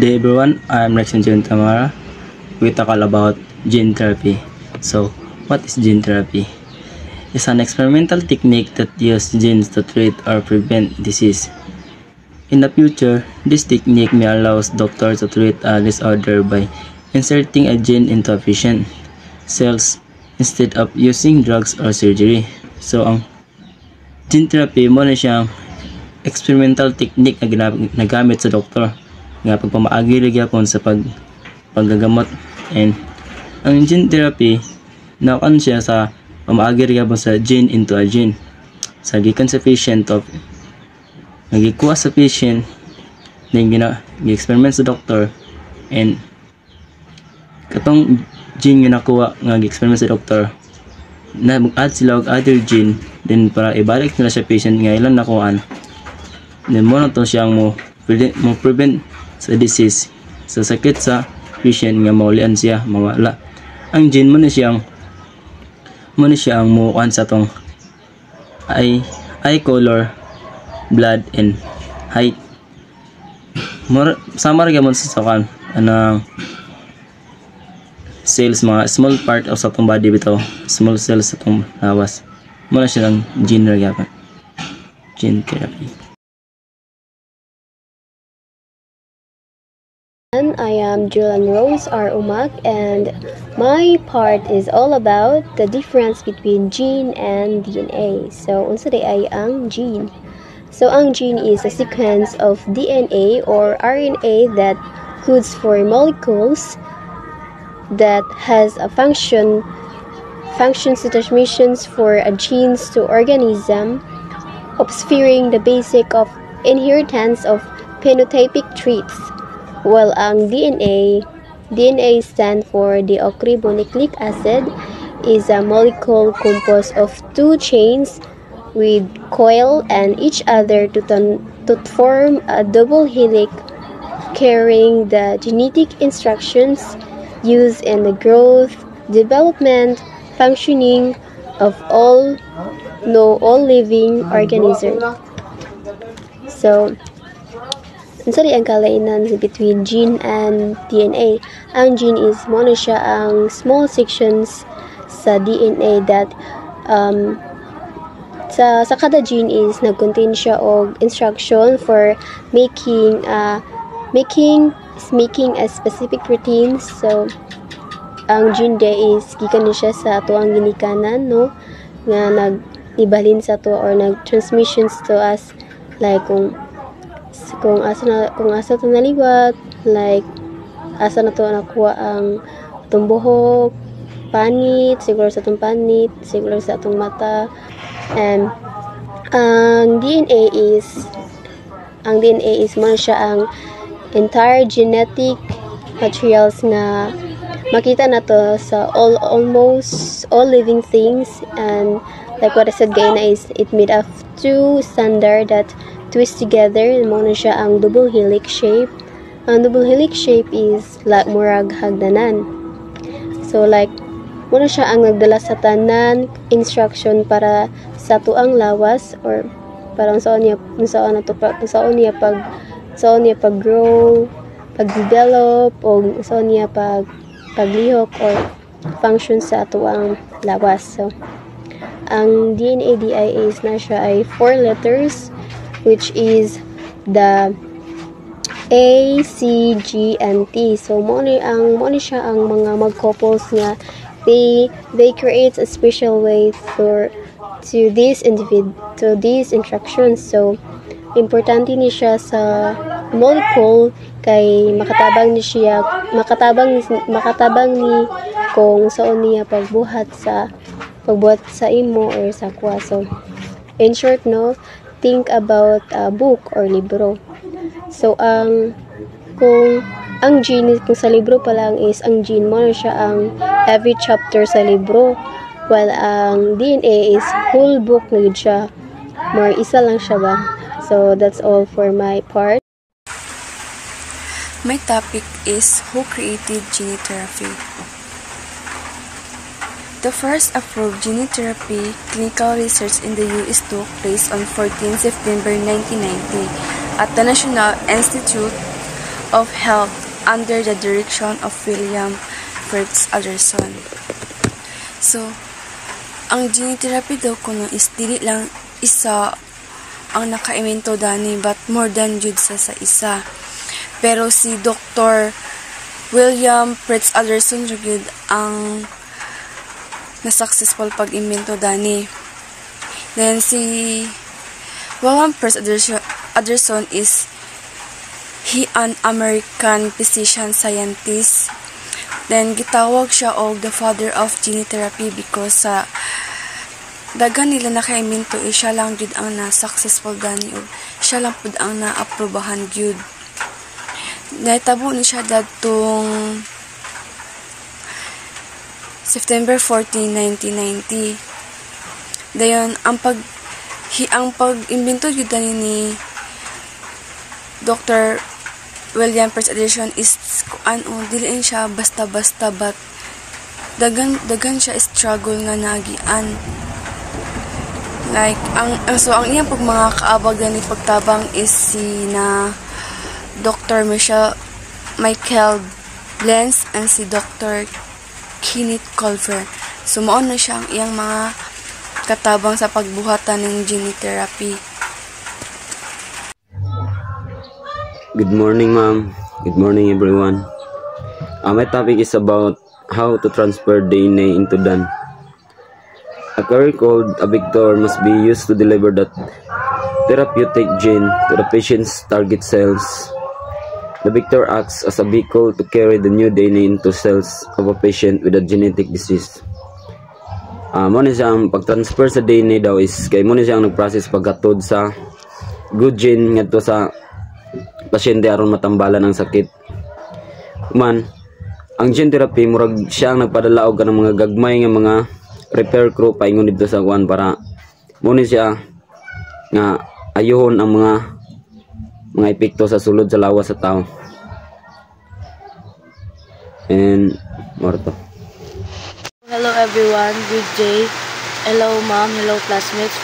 day everyone, I'm Rexon John Tamara. We talk all about gene therapy. So, what is gene therapy? It's an experimental technique that uses genes to treat or prevent disease. In the future, this technique may allow doctors to treat a disorder by inserting a gene into a patient cells instead of using drugs or surgery. So, ang gene therapy mo na siyang experimental technique na nagamit sa doktor nga pagpamaagi gyapon sa paggagamot. And ang gene therapy nakan siya sa pamaagi gyapon sa gene into a gene sa gikan sa patient of nagikuha sa patient then gi-experiment sa doktor, and katong gene nga nakuha nga gi-experiment sa doktor na mag-add sila og other gene then para ibalik nila sa patient nga ilang nakuhaan, then mo na to siyang mo prevent sa disease sa sakit sa patient nga maulian siya mawala. Ang gene mo na siyang mukuan sa tong eye color, blood, and height. Sama ra gyapon sa kan anang cells, mga small part of sa tong body bitaw, small cells sa tong lawas. Mo na siya ng gene ra gyapon. Gene therapy. I am Julian Rose R. Umak, and my part is all about the difference between gene and DNA. So, unsa day ay ang gene? So, ang gene is a sequence of DNA or RNA that codes for molecules that has a functions transmissions for a genes to organism, obscuring the basic of inheritance of phenotypic traits. While ang DNA stand for deoxyribonucleic acid, is a molecule composed of two chains with coil and each other to form a double helix carrying the genetic instructions used in the growth, development, functioning of all living organisms. So, sorry, ang kalainan between gene and DNA. Ang gene is mo na siya ang small sections sa DNA that sa kada gene is nag-contain siya og instruction for making a specific protein. So ang gene day is gikan ni siya sa ato ang ginikanan, no, nga nag-ibalhin sa to or nag-transmissions to us, like kung asa to naliwat, like asa na to nakuha ang atong buhok, panit, siguro sa atong panit, siguro sa atong mata. And ang DNA is man siya ang entire genetic materials nga makita na to sa almost all living things. And like what I said gayna is it made of two standard that twist together, mo na siya ang double helix shape. Ang double helix shape is like murag hagdanan. So like mo na siya ang nagdala sa tanan instruction para sa tuang lawas, or parang saan niya pag-grow, pag-develop, o saan niya paglihok or function sa tuang lawas. So ang DNA is na siya ay 4 letters, which is the A, C, G, and T. So mo ni siya ang mga mag-couples nga they create a special way to these instructions. So importante ni siya sa molecule kay makatabang ni kung saan niya pagbuhat sa imo or sa kwa. So in short, no, think about a book or libro. So kung ang gene, kung sa libro pa lang is ang gene mo na siya ang every chapter sa libro, while ang DNA is whole book na yun siya, more isa lang siya ba. So that's all for my part. My topic is who created gene therapy. The first approved gene therapy clinical research in the US took place on 14 September 1990 at the National Institute of Health under the direction of William Fritz Alderson. So, ang gene therapy daw kuno is dili lang isa ang naka-invento dani but more than jud sa isa. Pero si Dr. William Fritz Alderson jud ang na-successful pag-invento dani. Then si William Fritz Alderson is an American physician scientist. Then gitawag siya og the father of gene therapy because sa daghan nila naka-invento siya lang jud ang na-successful gani og siya lang pud ang na-aprobahan jud. Nahitabo ni siya dadtong September 14, 1990. Dayon ang pag-imbento jud ni Dr. William Fritz Alderson is dili siya basta-basta but dagan siya struggle nga nagian. Like ang iyang pag mga kaabag ni pagtabang is si na Dr. Michael Lenz and si Dr. Kenneth Culver. So mao na siya ang iyang mga katabang sa pagbuhatan ng gene therapy. Good morning, ma'am. Good morning, everyone. My topic is about how to transfer DNA into Dan. A carrier called a vector must be used to deliver that therapeutic gene to the patient's target cells. The vector acts as a vehicle to carry the new DNA into cells of a patient with a genetic disease. Muna siyang pag-transfer sa DNA daw is kay muna siyang nag-process pagkatod sa good gene ngadto sa pasyente aron matambalan ang sakit. Man, ang gene therapy murag siyang nagpadala og kanang mga gagmay nga mga repair crew paingon dito sa kuan para muna siya nga ayuhon ang mga epekto sa sulod sa lawas sa tao. And morto. Hello everyone, good day. Hello mom, hello classmates.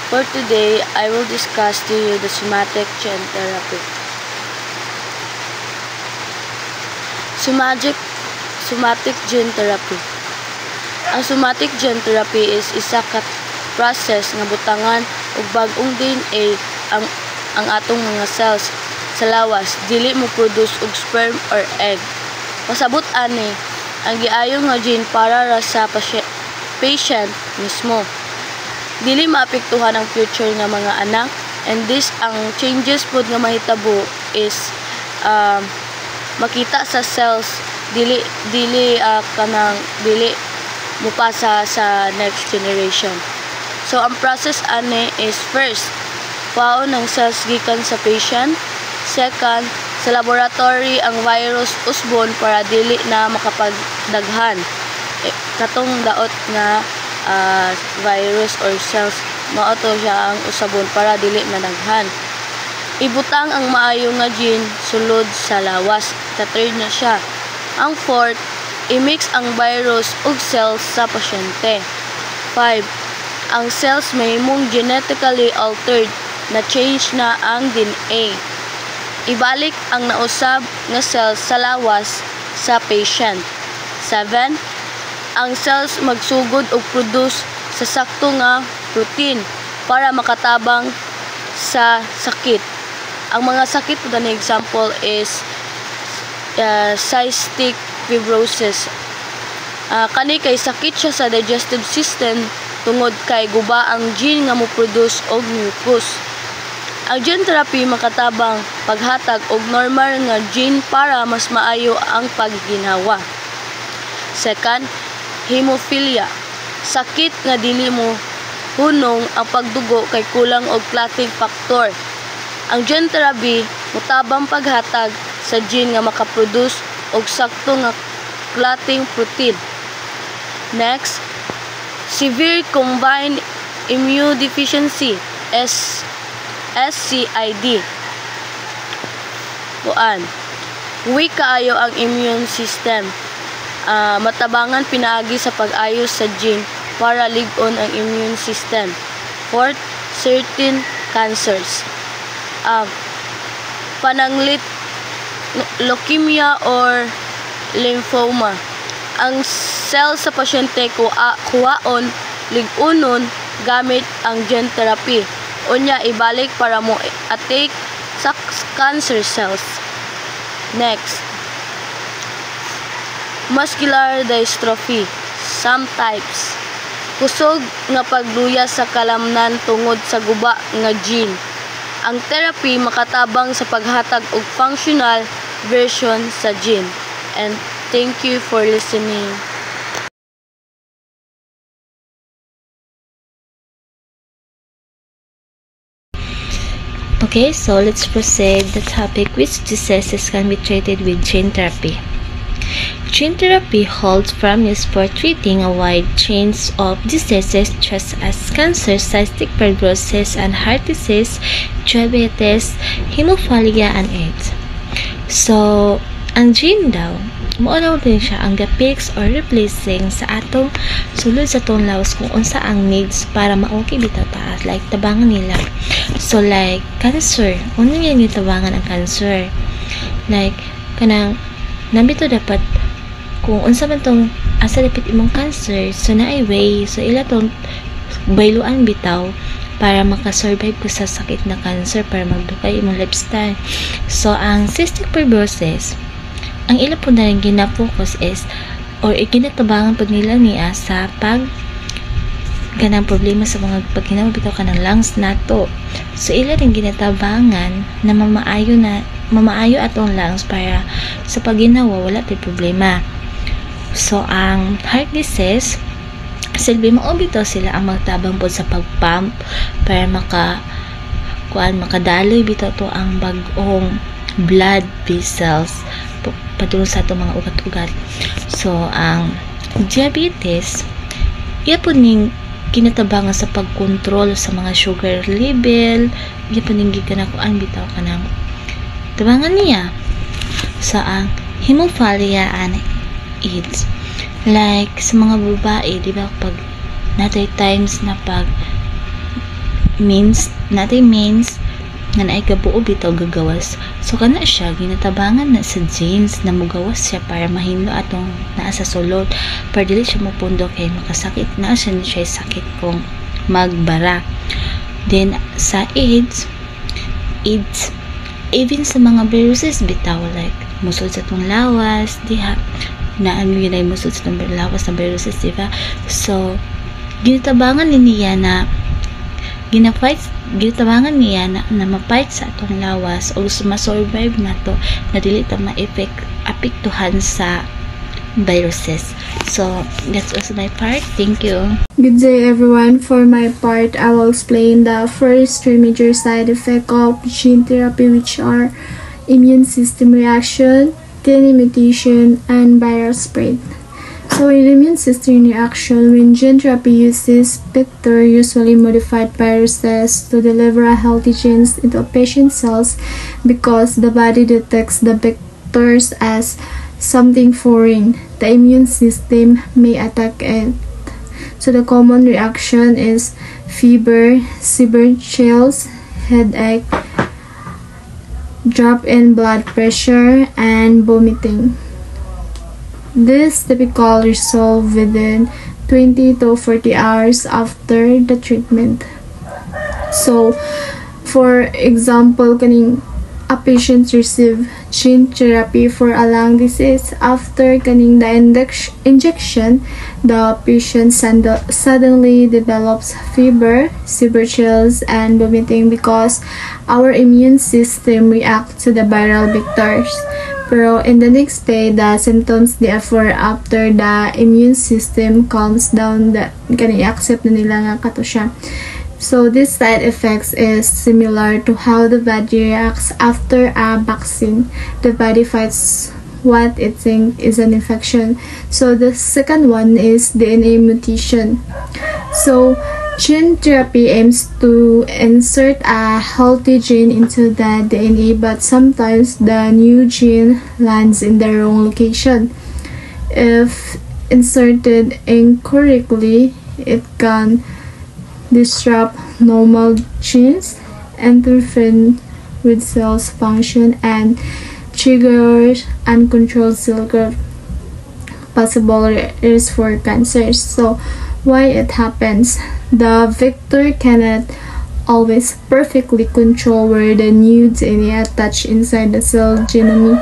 For today, I will discuss to you the somatic gene therapy. Somatic gene therapy. Ang somatic gene therapy is isa ka process nga butangan og bag-ong DNA ang atong mga cells sa lawas dili mo produce og sperm or egg. Pasabot ani ang giayo nga gene para ra sa patient mismo. Dili maapektuhan ang future nga mga anak, and this ang changes pod nga mahitabo is makita sa cells dili mupasa sa next generation. So ang process ani is first, paon ang cells gikan sa patient. Second, sa laboratory ang virus usbon para dili na makapagdaghan. Katong daot nga virus or cells mao to siya ang usabon para dili na daghan. Ibutang ang maayo nga gene sulod sa lawas. Third na siya. Ang fourth, i-mix ang virus ug cells sa pasyente. 5. Ang cells mahimong genetically altered na change na ang DNA. Ibalik ang nausab nga cells sa lawas sa patient. 7. Ang cells magsugod og produce sa sakto nga protein para makatabang sa sakit. Ang mga sakit po na example is cystic fibrosis. Kani kay sakit siya sa digestive system tungod kay guba ang gene nga mo produce og mucus. Ang gene therapy makatabang paghatag og normal nga gene para mas maayo ang pagginhawa. Second, hemophilia. Sakit nga dili mo hunong ang pagdugo kay kulang og clotting factor. Ang gene therapy mutabang paghatag sa gene nga makaproduce og sakto nga clotting protein. Next, severe combined immunodeficiency SCID. Kuan, weak kaayo ang immune system. Matabangan pinaagi sa pag-ayos sa gene para lig-on ang immune system. Fourth, certain cancers. Pananglit leukemia or lymphoma. Ang cell sa pasyente kuhaon lig-unon gamit ang gene therapy. Unya ibalik para mo attack sa cancer cells. Next, muscular dystrophy. Some types. Kusog nga pagluya sa kalamnan tungod sa guba nga gene. Ang therapy makatabang sa paghatag og functional version sa gene. And thank you for listening. Okay, so let's proceed the topic which diseases can be treated with gene therapy. Gene therapy holds promise for treating a wide range of diseases such as cancer, cystic fibrosis, and heart disease, diabetes, hemophilia, and AIDS. So, ang gene daw, maulaw din siya ang fix or replacing sa atong sulod sa atong lawas kung unsa ang needs para maoki bitaw taas, like tabangan nila. So, like cancer, ano yan yung tabangan ang cancer? Like, kanang nabito dapat kung unsa man tong asa dapat imong cancer, so naay way, so ila tong bayluan bitaw para makasurvive ko sa sakit na cancer, para magdukay imong lifestyle. So ang cystic fibrosis, ang ila po na rin gina-focus is or iginatabangan po nila niya sa pag ganang problema sa mga paghinama bitaw ka ng lungs nato. So ila rin ginatabangan na mamaayo atong lungs para sa pagginawa wala tay problema. So ang heart disease, silbi mo bitaw sila ang magtabang po sa pagpump para makadaloy bitaw to ang bagong blood vessels padulong sa itong mga ugat-ugat. So ang diabetes, iya po ning kinatabangan sa pagkontrol sa mga sugar level, iya po ning gikanakuan bitaw ka ng tabangan niya sa ang hemophilia and AIDS. Like sa mga babae, di ba, pag natay times na pag natay means nga naay kabuo bitaw gagawas. So kana siya ginatabangan na sa genes na mugawas siya para mahimo atong naa sa sulod para dili siya mapundo kay makasakit na siya sakit kung magbara. Then sa AIDS, even sa mga viruses bitaw, like musod sa tong lawas diha na ano yun ay musod sa tong lawas sa viruses, diba? So ginatabangan niya na ginatabangan niya na ma-fight sa atong lawas o ma-survive na to na dili ta apektuhan sa viruses. So that's also my part. Thank you. Good day everyone. For my part, I will explain the first three major side effects of gene therapy, which are immune system reaction, DNA mutation, and viral spread. So in immune system reaction, when gene therapy uses vector, usually modified viruses, to deliver a healthy genes into patient cells, because the body detects the vectors as something foreign, the immune system may attack it. So the common reaction is fever, severe chills, headache, drop in blood pressure, and vomiting. This typically resolve within 20 to 40 hours after the treatment. So, for example, a patient receive gene therapy for a lung disease. After the injection, the patient suddenly develops fever, severe chills, and vomiting because our immune system reacts to the viral vectors. Pero in the next day, the symptoms therefore after the immune system calms down, accept na nila nga kato siya. So this side effects is similar to how the body reacts after a vaccine. The body fights what it thinks is an infection. So the second one is DNA mutation. So gene therapy aims to insert a healthy gene into the DNA, but sometimes the new gene lands in the wrong location. If inserted incorrectly, it can disrupt normal genes, interfere with cells function, and triggers uncontrolled cell growth, possible risk for cancers. So why it happens? The vector cannot always perfectly control where the new DNA attach inside the cell genome.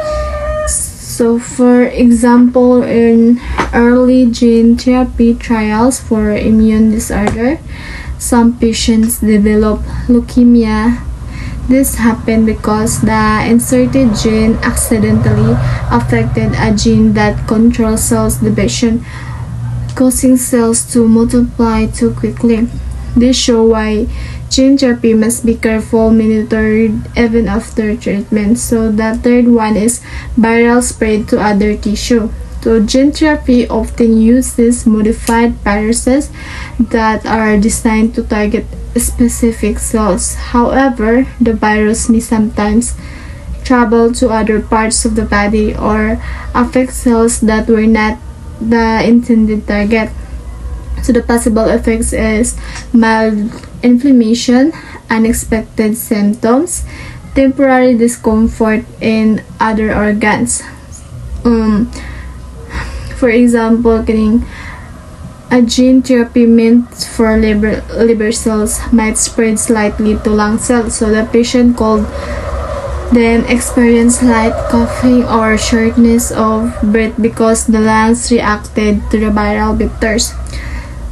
So for example, in early gene therapy trials for immune disorder, some patients develop leukemia. This happened because the inserted gene accidentally affected a gene that controls cells division, causing cells to multiply too quickly. This shows why gene therapy must be careful monitored even after treatment. So the third one is viral spread to other tissue. So gene therapy often uses modified viruses that are designed to target specific cells. However, the virus may sometimes travel to other parts of the body or affect cells that were not the intended target. So the possible effects is mild inflammation, unexpected symptoms, temporary discomfort in other organs. For example, a gene therapy meant for liver cells might spread slightly to lung cells, so the patient could then experience light coughing or shortness of breath because the lungs reacted to the viral vectors.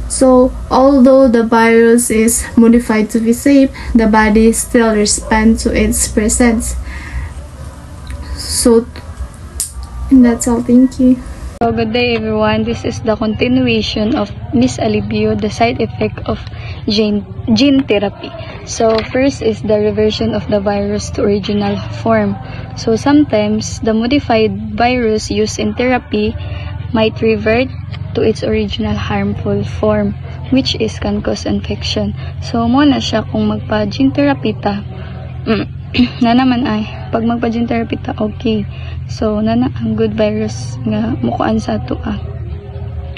So, although the virus is modified to be safe, the body still responds to its presence. So, and that's all. Thank you. So, good day everyone. This is the continuation of Miss Alibio, the side effect of gene therapy. So, first is the reversion of the virus to original form. So, sometimes the modified virus used in therapy might revert to its original harmful form, which is can cause infection. So, muna siya kung magpa-gene therapy ta. Na naman ay, pag magpa-gene therapy ta, okay. So, nana ang good virus nga mukuan sa ato ah.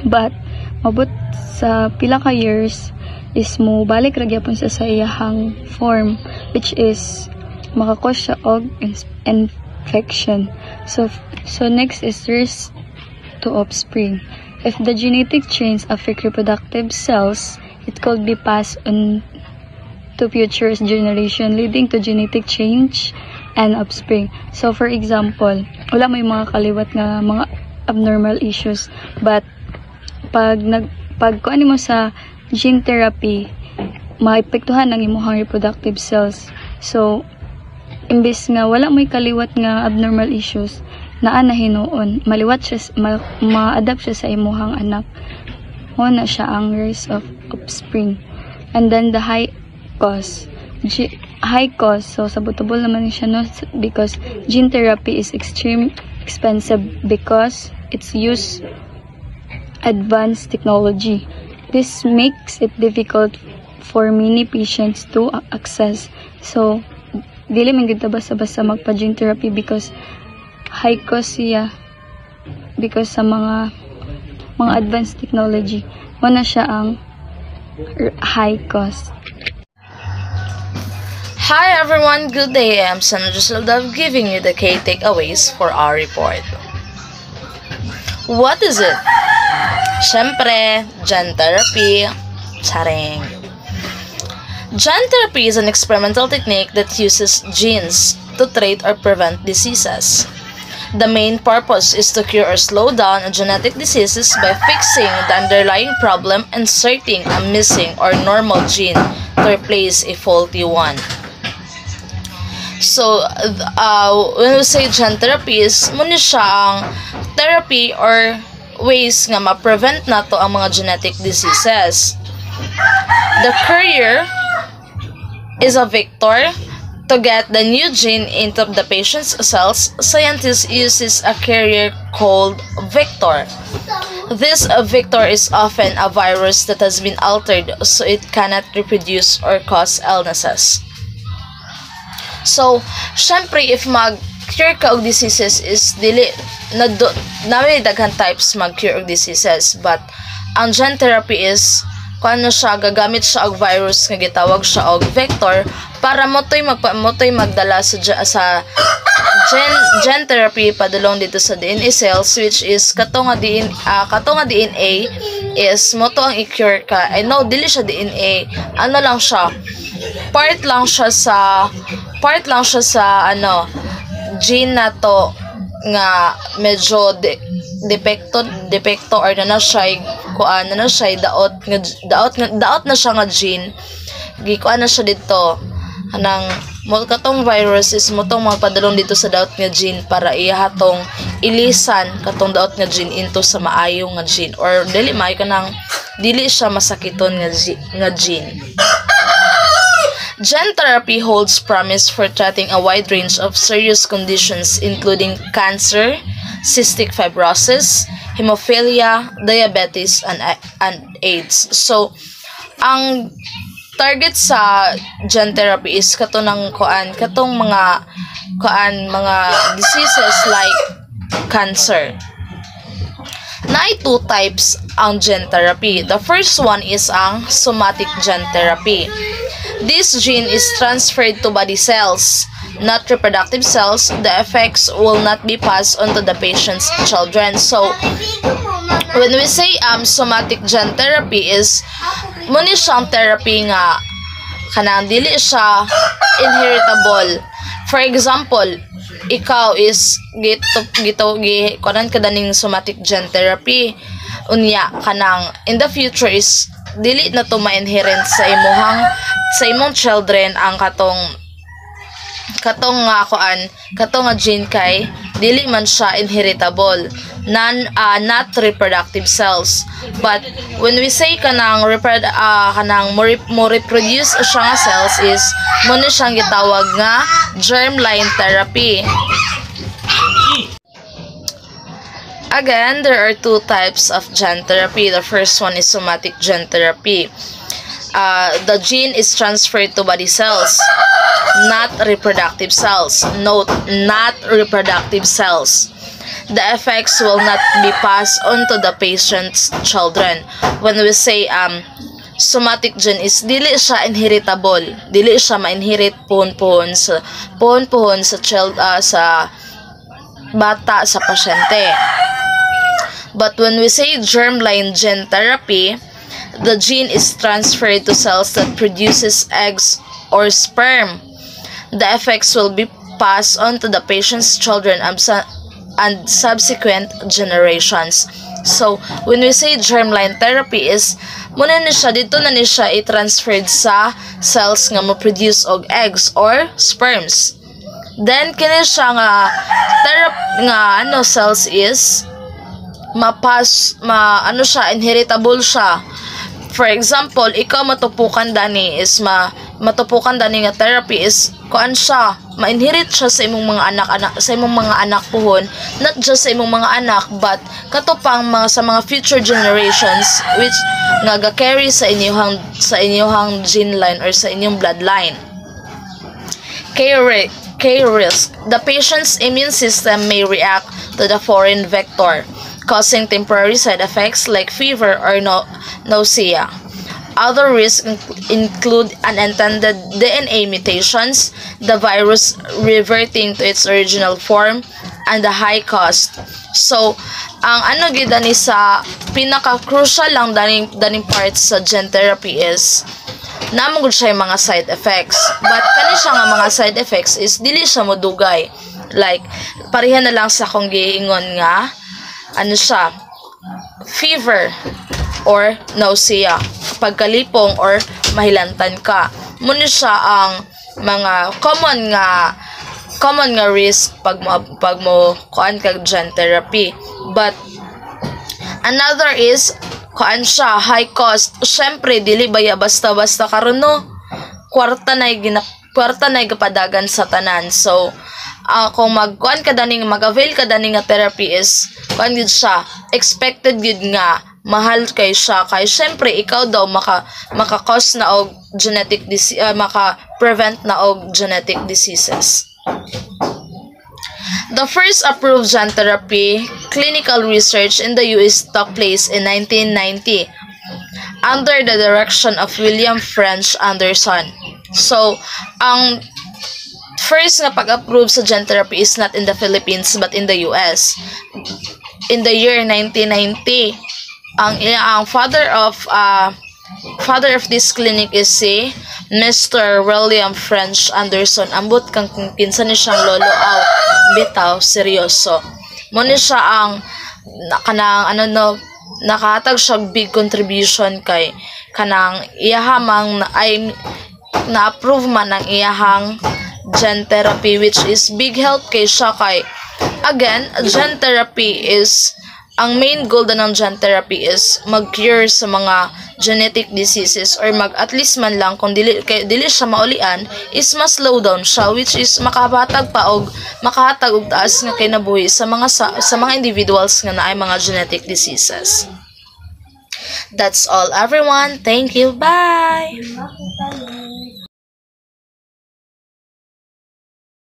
But, mabot sa pila ka years is mo balik ra gyapon sa iyahang form, which is makakos siya og infection. So next is risk to offspring. If the genetic change affect reproductive cells, it could be passed on to future generation, leading to genetic change and offspring. So, for example, wala may mga kaliwat nga mga abnormal issues, but pag kuan mo sa gene therapy, maepektuhan ang imong reproductive cells. So, imbes nga wala may kaliwat nga abnormal issues, naa na hinuon, maliwat siya, ma-adapt siya sa imuhang anak. Muna siya ang risk of offspring. And then the high cost, so sabotable naman siya, no? Because gene therapy is extreme expensive because it's use advanced technology. This makes it difficult for many patients to access. So, dili man gid ta basta-basta magpa-gene therapy because high cost siya, because sa mga advanced technology. Muna siya ang high cost. Hi everyone, good day. I'm Sandra Joseldov giving you the key takeaways for our report. What is it? Syempre, gene therapy. Charing. Gene therapy is an experimental technique that uses genes to treat or prevent diseases. The main purpose is to cure or slow down genetic diseases by fixing the underlying problem and inserting a missing or normal gene to replace a faulty one. So, when we say gene therapy is muna siya ang therapy or ways nga ma-prevent nato ang mga genetic diseases. The carrier is a vector. To get the new gene into the patient's cells, scientists uses a carrier called vector. This vector is often a virus that has been altered so it cannot reproduce or cause illnesses. So, syempre, if mag-cure ka og diseases is dili na may daghan types mag-cure og diseases, but ang gene therapy is kuan na siya, gagamit siya og virus nga gitawag siya og vector para motoy magdala sa gene therapy padulong dito sa DNA cells, which is kato nga DNA is moto ang i-cure ka. I know dili siya DNA, ano lang siya, part lang siya sa gene na to nga medyo depekto or na siya daot na siya nga gene gikuan na siya dito anang katong virus is motong magpadulong dito sa daot nga gene para ihatong ilisan katong daot nga gene into sa maayo nga gene or dili maayo kanang dili siya masakiton nga gene. Gene therapy holds promise for treating a wide range of serious conditions including cancer, cystic fibrosis, hemophilia, diabetes, and AIDS. So, ang target sa gene therapy is katong mga diseases like cancer. Naay two types ang gene therapy. The first one is ang somatic gene therapy. This gene is transferred to body cells, not reproductive cells. The effects will not be passed on to the patient's children. So, when we say somatic gene therapy is muna siyang therapy nga kanang dili siya inheritable. For example, ikaw is kunan ka daning somatic gene therapy unya kanang in the future is dili na to ma-inherent sa imong children ang katong nga gene kay dili man siya inheritable, not reproductive cells. But when we say kanang mo reproduce siya nga cells is muna siyang gitawag nga germline therapy. Again, there are two types of gene therapy. The first one is somatic gene therapy. The gene is transferred to body cells, not reproductive cells. Note, not reproductive cells. The effects will not be passed on to the patient's children. When we say somatic gene is dili siya inheritable, dili siya ma-inherit puhon-puhon sa bata, sa pasyente. But when we say germline gene therapy, the gene is transferred to cells that produces eggs or sperm. The effects will be passed on to the patient's children and subsequent generations. So, when we say germline therapy is dito na ni siya i-transferred sa cells nga mo-produce og eggs or sperms. Then kini siya nga cells is inheritable siya. For example, ikaw matupukan dani nga therapy is kuan siya, ma-inherit siya sa imong mga anak puhon, not just sa imong mga anak but katupang sa mga future generations which nga ga-carry sa inyong gene line or sa inyong bloodline. K-risk. The patient's immune system may react to the foreign vector, causing temporary side effects like fever or nausea. Other risks include unintended DNA mutations, the virus reverting to its original form, and the high cost. So, ang gidani sa pinaka-crucial lang daning parts sa gene therapy is namugod siya yung mga side effects. But kani siya nga mga side effects is dili siya modugay. Like, pareha na lang sa kung giingon nga siya, fever or nausea, pagkalipong or mahilantan ka. Muna siya ang mga common nga risk pag mo kuan kag gene therapy. But another is kuan siya, high cost. Syempre dili baya basta-basta karon kwarta na gapadagan sa tanan. So kung mag-avail ka daning nga therapy is kuan gid siya, expected gid nga mahal kay siya kay syempre ikaw daw maka-cause na og genetic maka-prevent na og genetic diseases. The first approved gene therapy clinical research in the US took place in 1990. under the direction of William French Anderson. So, ang first na pag-approve sa gene therapy is not in the Philippines but in the US. In the year 1990, ang father of this clinic is si Mr. William French Anderson. Ambot kang kung kinsa ni siyang lolo aw bitaw seryoso. Mo ni siya ang nakahatag siya big contribution kay kanang iyahamang ay na-approve man ang iyahang gene therapy, which is big help kay siya kay again, gene therapy is ang main goal ng gene therapy is mag-cure sa mga genetic diseases or at least man lang kung dili siya maulian is ma-slow down siya, which is makahatag og taas nga kinabuhi sa mga individuals nga naay mga genetic diseases. That's all everyone. Thank you. Bye.